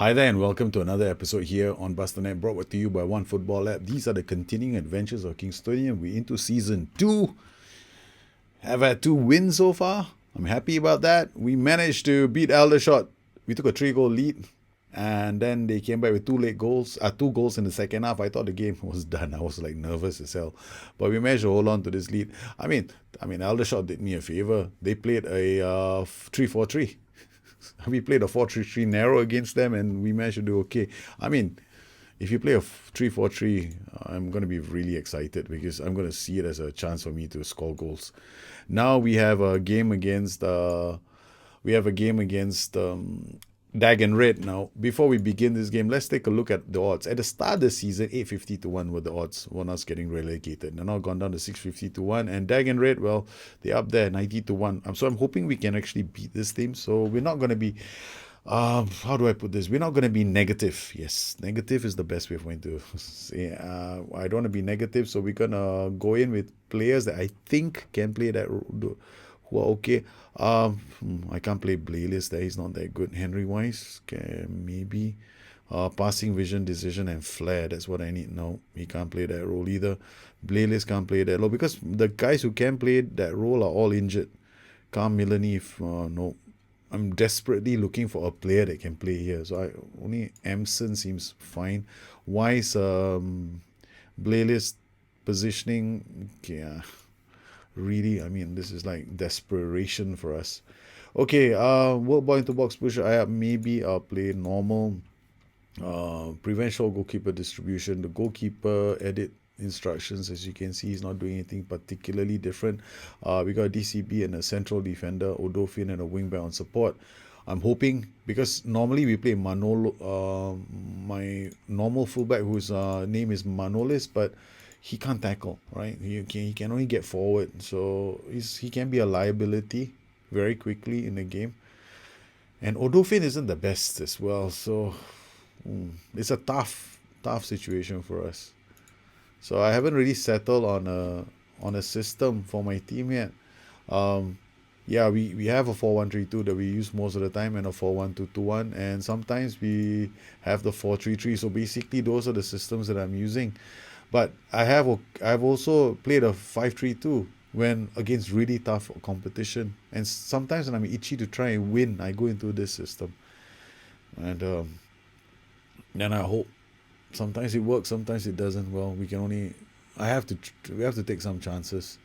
Hi there and welcome to another episode here on Bustthenet, brought to you by One Football Lab. These are the continuing adventures of Kingstonian. We're into season 2. Have had 2 wins so far. I'm happy about that. We managed to beat Aldershot. We took a 3-goal lead and then they came back with 2 goals in the second half. I thought the game was done. I was like nervous as hell. But we managed to hold on to this lead. I mean Aldershot did me a favor. They played a 3-4-3. We played a 4-3-3 narrow against them and we managed to do okay. I mean, if you play a 3-4-3, I'm going to be really excited because I'm going to see it as a chance for me to score goals. Now we have a game against Dag and Red. Now, before we begin this game, let's take a look at the odds. At the start of the season, 850 to 1 were the odds on us getting relegated. They're now gone down to 650 to 1. And Dag and Red, well, they're up there, 90 to 1. So I'm hoping we can actually beat this team. So we're not going to be, how do I put this? We're not going to be negative. Yes, negative is the best way for me to say. I don't want to be negative. So we're going to go in with players that I think can play that role. Who are okay. I can't play Blaylist there. He's not that good. Henry Wise, maybe. Passing, vision, decision, and flair. That's what I need now. He can't play that role either. Blaylist can't play that role because the guys who can play that role are all injured. Cam Milani, no. I'm desperately looking for a player that can play here. So only Emson seems fine. Wise, Blaylist, positioning, okay, really, I mean, this is like desperation for us. Okay, world ball into box push. Maybe I'll play normal. Prevent short goalkeeper distribution. The goalkeeper edit instructions, as you can see, he's not doing anything particularly different. We got a DCB and a central defender, Odofin, and a wingback on support. I'm hoping, because normally we play Manolo, my normal fullback whose name is Manolis, but he can't tackle, right? He can only get forward. So he can be a liability very quickly in the game. And Odofin isn't the best as well. So it's a tough situation for us. So I haven't really settled on a system for my team yet. We have a 4-1-3-2 that we use most of the time and a 4-1-2-2-1, and sometimes we have the 4-3-3. So basically those are the systems that I'm using. But I've also played a 5-3-2 when against really tough competition. And sometimes when I'm itchy to try and win, I go into this system. And then I hope. Sometimes it works, sometimes it doesn't. Well, we have to take some chances.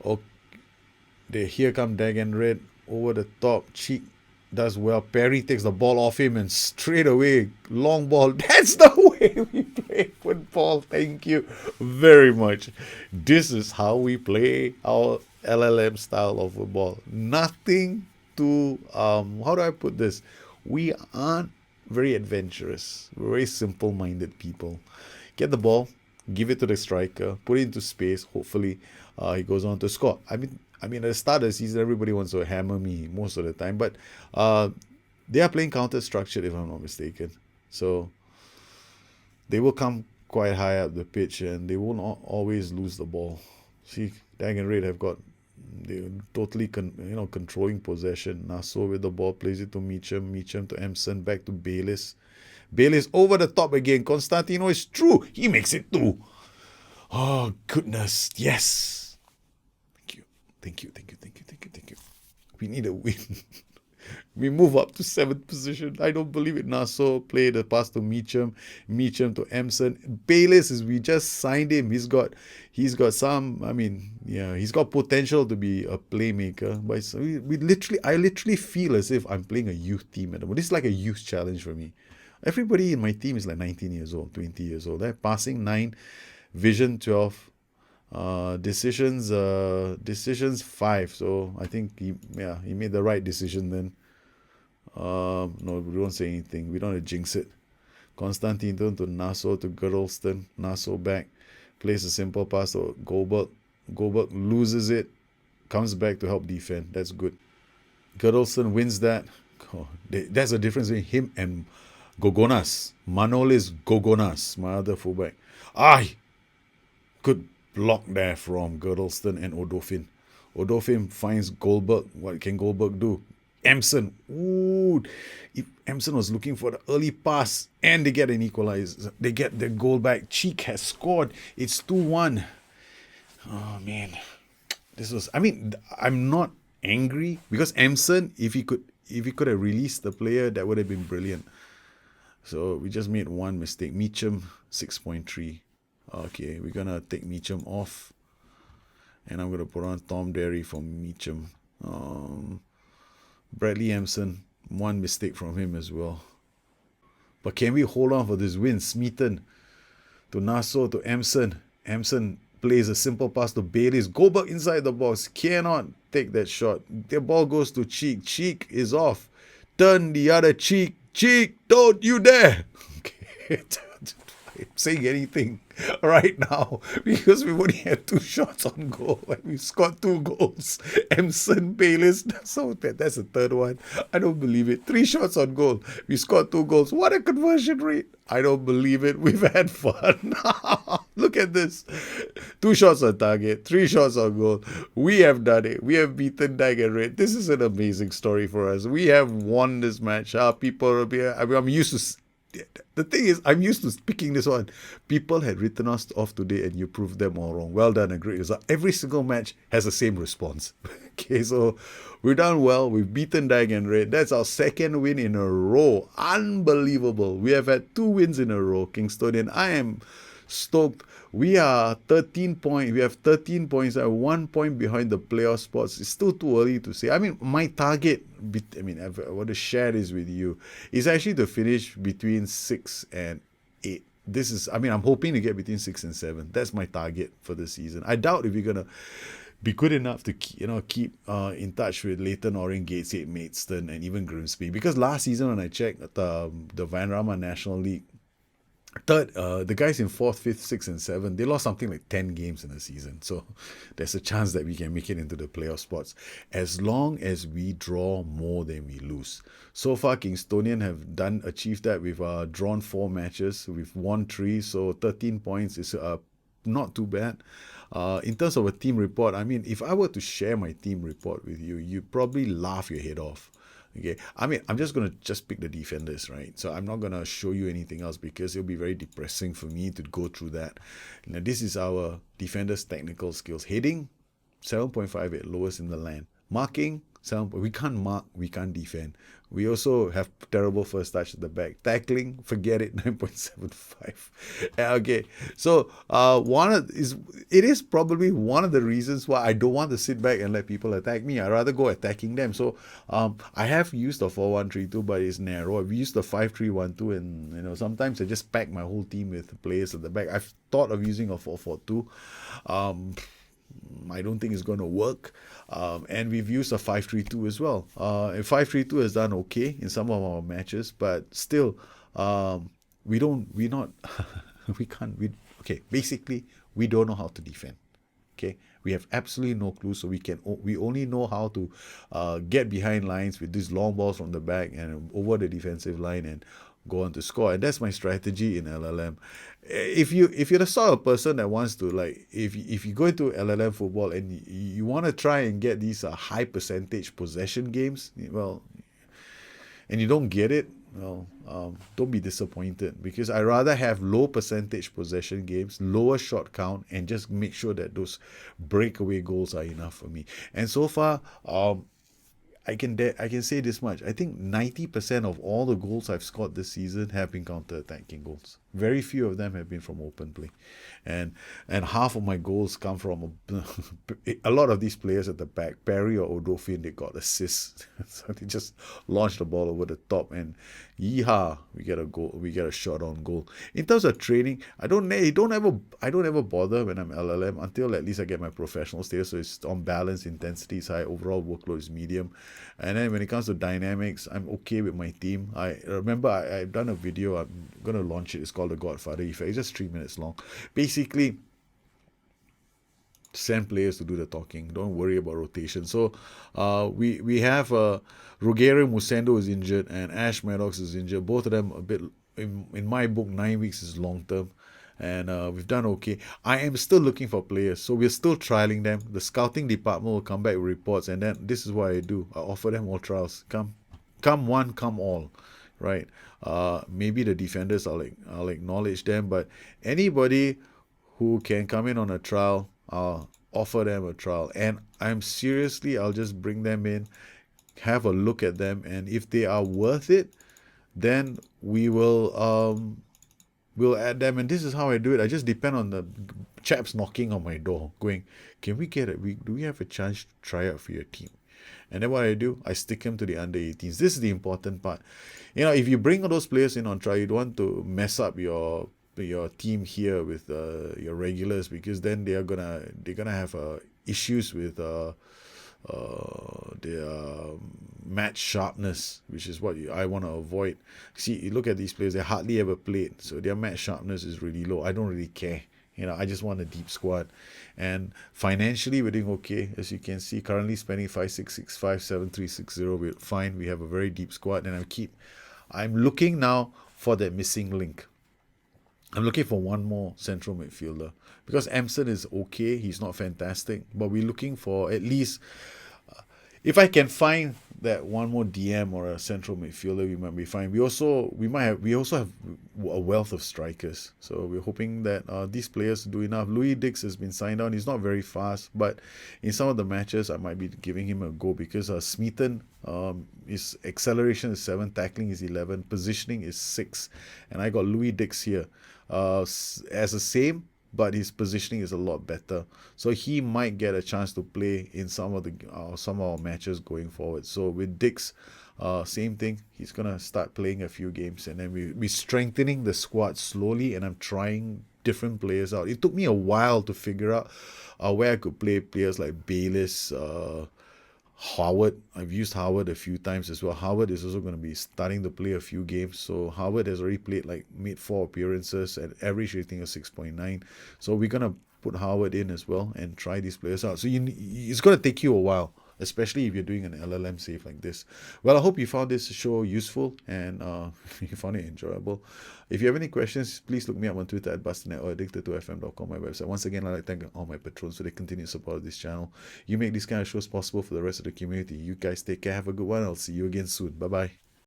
Okay, here come Dag and Red over the top. Cheek does well. Perry takes the ball off him and straight away, long ball. That's the way we play football. Thank you very much. This is how we play our LLM style of football. Nothing to, how do I put this? We aren't very adventurous. We're very simple-minded people. Get the ball, give it to the striker, put it into space. Hopefully, he goes on to score. I mean, at the start of the season, everybody wants to hammer me most of the time, but they are playing counter-structured, if I'm not mistaken. So they will come quite high up the pitch, and they will not always lose the ball. See, Dag and Red they're totally controlling possession. Naso with the ball, plays it to Meacham to Emson, back to Baylis over the top again. Constantino is true. He makes it 2. Oh, goodness. Yes. Thank you. We need a win. We move up to 7th position. I don't believe it. Naso play the pass to Meacham to Emson. Baylis we just signed him. He's got he's got potential to be a playmaker. But I literally feel as if I'm playing a youth team at the moment. This is like a youth challenge for me. Everybody in my team is like 19 years old, 20 years old. They're passing 9, vision 12. Decisions 5. So I think he made the right decision then. No, we don't say anything. We don't want to jinx it. Constantino to Naso to Girdleston. Naso back, plays a simple pass to Goldberg. Goldberg loses it, comes back to help defend. That's good. Girdleston wins that. That's the difference between him and Gogonas. Manolis Gogonas, my other fullback. Good block there from Girdleston and Odofin. Odofin finds Goldberg. What can Goldberg do? Emson. Ooh, if Emson was looking for the early pass and they get an equalizer, they get their goal back. Cheek has scored. It's 2-1. Oh man, this was. I mean, I'm not angry because Emson, if he could have released the player, that would have been brilliant. So we just made one mistake. Meacham 6.3. Okay, we're gonna take Meacham off, and I'm gonna put on Tom Derry for Meacham. Bradley Emson, one mistake from him as well. But can we hold on for this win? Smeaton to Nassau to Emson. Emson plays a simple pass to Bayliss. Goldberg inside the box. Cannot take that shot. The ball goes to Cheek. Cheek is off. Turn the other cheek. Cheek, don't you dare. Okay. I'm saying anything right now because we've only had 2 shots on goal and we scored 2 goals. Emson, Bayliss, so that's the third one. I don't believe it. 3 shots on goal. We scored 2 goals. What a conversion rate. I don't believe it. We've had fun. Look at this. 2 shots on target, 3 shots on goal. We have done it. We have beaten Dagen Red. This is an amazing story for us. We have won this match. People will be, I'm used to. The thing is, I'm used to picking this one. People had written us off today and you proved them all wrong. Well done, a great result. Every single match has the same response. Okay, so we've done well. We've beaten Dagen Red. That's our 2nd win in a row. Unbelievable. We have had 2 wins in a row, Kingstonian. I am stoked. We are 13 points. We have 13 points. 1 point behind the playoff spots. It's still too early to say. I mean, my target, I want to share this with you, is actually to finish between 6 and 8. This is, I'm hoping to get between 6 and 7. That's my target for the season. I doubt if we're going to be good enough to keep in touch with Leighton Orient, Gateshead, Maidstone, and even Grimsby. Because last season when I checked the Vanrama National League, the guys in 4th, 5th, 6th, and 7th, they lost something like 10 games in a season. So there's a chance that we can make it into the playoff spots as long as we draw more than we lose. So far, Kingstonian have achieved that. We've drawn 4 matches. We've won 3, so 13 points is not too bad. In terms of a team report, if I were to share my team report with you, you'd probably laugh your head off. Okay, I'm just going to pick the defenders, right? So I'm not going to show you anything else because it'll be very depressing for me to go through that. Now, this is our defenders' technical skills. Heading, 7.58, lowest in the land. Marking, 7. We can't mark, we can't defend. We also have terrible first touch at the back. Tackling, forget it, 9.75. Okay, so it is probably one of the reasons why I don't want to sit back and let people attack me. I'd rather go attacking them. So I have used a 4-1-3-2, but it's narrow. I've used the 5-3-1-2, and sometimes I just pack my whole team with players at the back. I've thought of using a 4-4-2. I don't think it's going to work. And we've used a 5-3-2 as well. 5-3-2 has done okay in some of our matches, but still, basically, we don't know how to defend. Okay, we have absolutely no clue, so we only know how to get behind lines with these long balls from the back and over the defensive line and go on to score. And that's my strategy in LLM. If you're the sort of person that wants to, like, if you go into LLM football and you want to try and get these high percentage possession games, well, and you don't get it, well, don't be disappointed, because I rather have low percentage possession games, lower shot count, and just make sure that those breakaway goals are enough for me. And so far, I can say this much. I think 90% of all the goals I've scored this season have been counter-attacking goals. Very few of them have been from open play. And half of my goals come from a lot of these players at the back. Perry or Odofin, they got assists. So they just launched the ball over the top and yeehaw, we get a goal, we get a shot on goal. In terms of training, I don't ever bother when I'm LLM until at least I get my professional status. So it's on balance, intensity is high, overall workload is medium. And then when it comes to dynamics, I'm okay with my team. I remember I've done a video, I'm going to launch it. It's called The Godfather Effect. It's just 3 minutes long. Basically, send players to do the talking. Don't worry about rotation. So we have Rogério Musendo is injured and Ash Maddox is injured. Both of them a bit, in my book, 9 weeks is long term. and we've done okay. I am still looking for players, so we're still trialing them. The scouting department will come back with reports, and then this is what I do. I offer them all trials. Come one, come all, right? Maybe the defenders, I'll acknowledge them, but anybody who can come in on a trial, I'll offer them a trial. And I'll just bring them in, have a look at them, and if they are worth it, then we'll add them. And this is how I do it. I just depend on the chaps knocking on my door, going, "Can we get it? Do we have a chance to try out for your team?" And then what I do, I stick them to the under 18s. This is the important part. If you bring all those players in on trial, you don't want to mess up your team here with your regulars, because then they're gonna have issues with their match sharpness, which is what I want to avoid. See, you look at these players; they hardly ever played, so their match sharpness is really low. I don't really care. I just want a deep squad, and financially we're doing okay. As you can see, currently spending 5665 7360. We're fine. We have a very deep squad, and I'm looking now for that missing link. I'm looking for one more central midfielder, because Amson is okay. He's not fantastic, but we're looking for at least, if I can find that one more DM or a central midfielder, we might be fine. We also have a wealth of strikers, so we're hoping that these players do enough. Louis Dix has been signed on. He's not very fast, but in some of the matches I might be giving him a go, because Smeaton, his acceleration is 7, tackling is 11, positioning is 6, and I got Louis Dix here as the same, but his positioning is a lot better. So he might get a chance to play in some of our matches going forward. So with Dix, same thing. He's gonna start playing a few games, and then we're strengthening the squad slowly. And I'm trying different players out. It took me a while to figure out where I could play players like Bayliss, Howard. I've used Howard a few times as well. Howard is also going to be starting to play a few games. So Howard has already made 4 appearances at average rating of 6.9. So we're going to put Howard in as well and try these players out. So it's going to take you a while, especially if you're doing an LLM save like this. Well, I hope you found this show useful and you found it enjoyable. If you have any questions, please look me up on Twitter at Bustthenet or addicted2fm.com, my website. Once again, I'd like to thank all my patrons for their continued support of this channel. You make these kind of shows possible for the rest of the community. You guys take care. Have a good one. I'll see you again soon. Bye-bye.